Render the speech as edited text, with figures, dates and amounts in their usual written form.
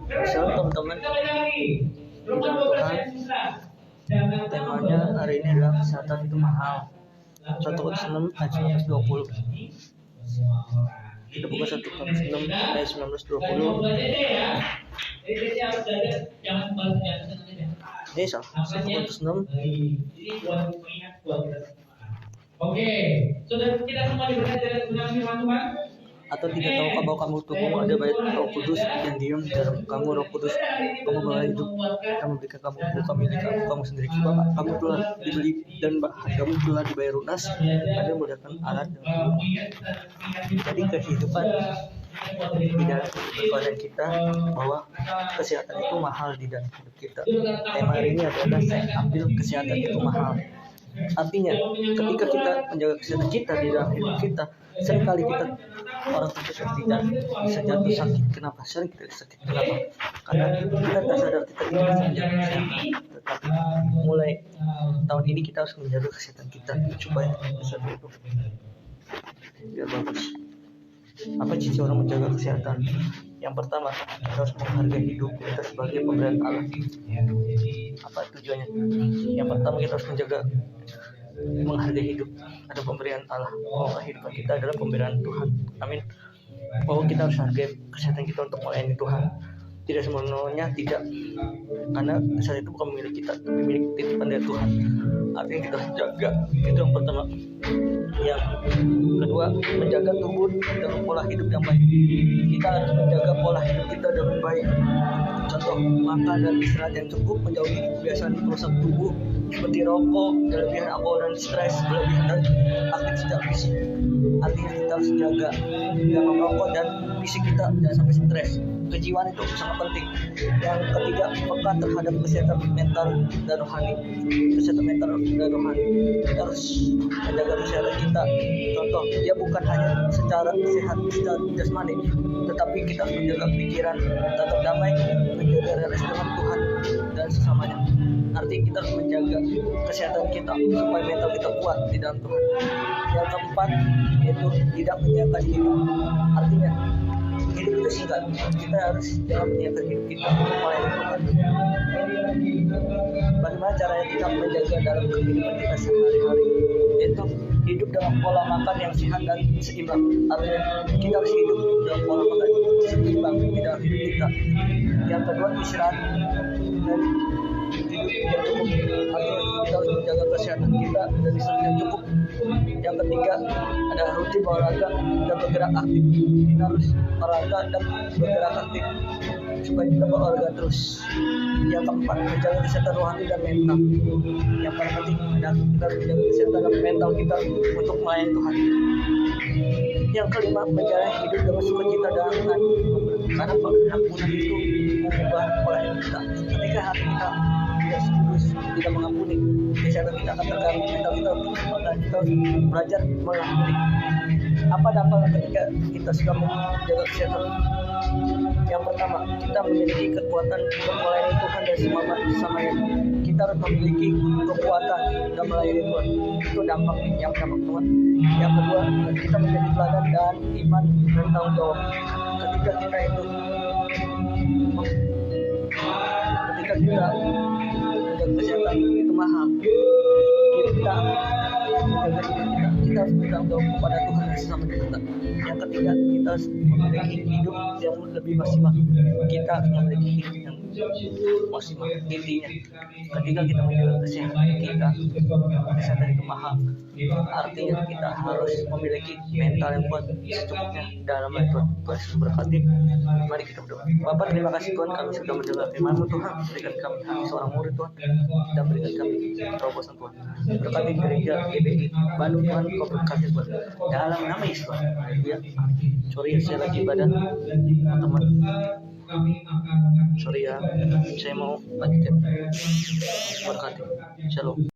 Shalom teman-teman, Tuhan, temanya hari ini adalah kesehatan itu mahal. 1 Korintus 6 ayat 19-20. Kita buka 1 Korintus 6 ayat 19-20. Ini 1 Korintus 6. Oke, saudara kita semua diberikan dengan firman Tuhan. Atau tidak tahukah bahwa kamu tubuhmu ada bait Roh Kudus yang diam di dalam kamu? Roh Kudus kamu mulai hidup dan memberikan kamu bukan milik kamu sendiri. Sebab kamu telah dibeli dan kamu telah dibayar lunas. Ada menggunakan alat dan jadi kehidupan di dalam kehidupan kita, bahwa kesehatan itu mahal di dalam hidup kita. Tema hari ini adalah saya ambil kesehatan itu mahal. Artinya ketika kita menjaga kesehatan kita di dalam hidup kita, seringkali kita orang terdekat tidak bisa jatuh sakit. Kenapa? Sering kita sakit. Kenapa? Karena kita tak sadar kita tidak bisa menjaga kesehatan. Tetapi mulai tahun ini kita harus menjaga kesehatan kita supaya kesehatan itu biar bagus. Apa ciri orang menjaga kesehatan? Yang pertama, kita harus menghargai hidup kita sebagai pemberian Allah. Apa tujuannya? Yang pertama, kita harus menghargai hidup, ada pemberian Allah. Bahwa kehidupan kita adalah pemberian Tuhan. Amin. Bahwa kita harus hargai kesehatan kita untuk melayani Tuhan. Tidak semuanya tidak, karena kesehatan itu bukan milik kita, tapi milik titipan dari Tuhan. Artinya kita harus jaga. Itu yang pertama. Yang kedua, menjaga tubuh dengan pola hidup yang baik. Kita harus menjaga pola hidup kita dengan baik. Contoh, makan dan istirahat yang cukup, menjauhi kebiasaan merusak tubuh seperti rokok, kelebihan alkohol dan stres, kelebihan dan aktivitas fisik. Artinya kita harus jaga jangan merokok dan fisik kita jangan sampai stres. Kejiwaan itu sangat penting. Yang ketiga, peka terhadap kesehatan mental dan rohani. Kesehatan mental dan rohani, kita harus menjaga kesehatan kita. Contoh, dia bukan hanya secara sehat secara jasmani, tetapi kita harus menjaga pikiran tetap damai, menjaga relasi dengan Tuhan dan sesamanya. Artinya kita harus menjaga kesehatan kita supaya mental kita kuat di dalam Tuhan. Yang keempat, yaitu tidak menyiapkan hidup. Artinya hidup itu singkat, kita harus jangan menyiapkan hidup kita untuk melayani Tuhan. Bagaimana caranya kita menjaga dalam kehidupan kita sehari-hari? Yaitu hidup dengan pola makan yang sehat dan seimbang. Artinya kita harus hidup dalam pola makan seimbang di dalam hidup kita. Yang kedua, istirahat dan hidup yang cukup. Artinya kita harus menjaga kesehatan kita dan istirahat yang cukup. Yang ketiga, ada rutin olahraga dan bergerak aktif. Kita harus olahraga dan bergerak aktif supaya kita berolahraga terus. Yang keempat, menjaga kesehatan rohani dan mental. Yang paling penting adalah kita harus menjaga kesehatan dan mental kita untuk melayani Tuhan. Yang kelima, menjalani hidup dengan sukacita dan aman. Karena pengampunan itu mengubah pola hidup kita. Ketika hati kita tidak tulus, tidak mengampuni, kesehatan kita akan terganggu, mental kita kita harus belajar mengampuni. Apa dampaknya ketika kita sudah menjaga kesehatan? Yang pertama, kita memiliki kekuatan untuk melayani Tuhan dan sesamanya. Kita harus memiliki kekuatan dan melayani Tuhan. Itu dampak yang pertama. Yang kedua, kita menjadi teladan dan iman dan tanggung jawab. Ketika kita menjaga kesehatan itu mahal. Kita harus bertanggung jawab kepada Tuhan dan sesama kita. Yang ketiga, kita harus memiliki hidup yang lebih maksimal. Kita harus memiliki hidup yang maksimal. Intinya, ketika kita menjaga kesehatan kita, kesehatan itu mahal. Artinya kita harus memiliki mental yang kuat secukupnya dalam Tuhan. Tuhan berkati. Mari kita berdoa. Bapak, terima kasih Tuhan, kami sudah mendengar firman-Mu Tuhan. Berikan kami hati seorang murid Tuhan, dan berikan kami terobosan Tuhan. Berkati gereja GBI Bandung Tuhan, Kau berkati Tuhan. Dalam nama Yesus Tuhan. Ya, sorry ya, saya lagi ibadah teman. Sorry ya, saya mau lanjutkan. Berkati. Shalom.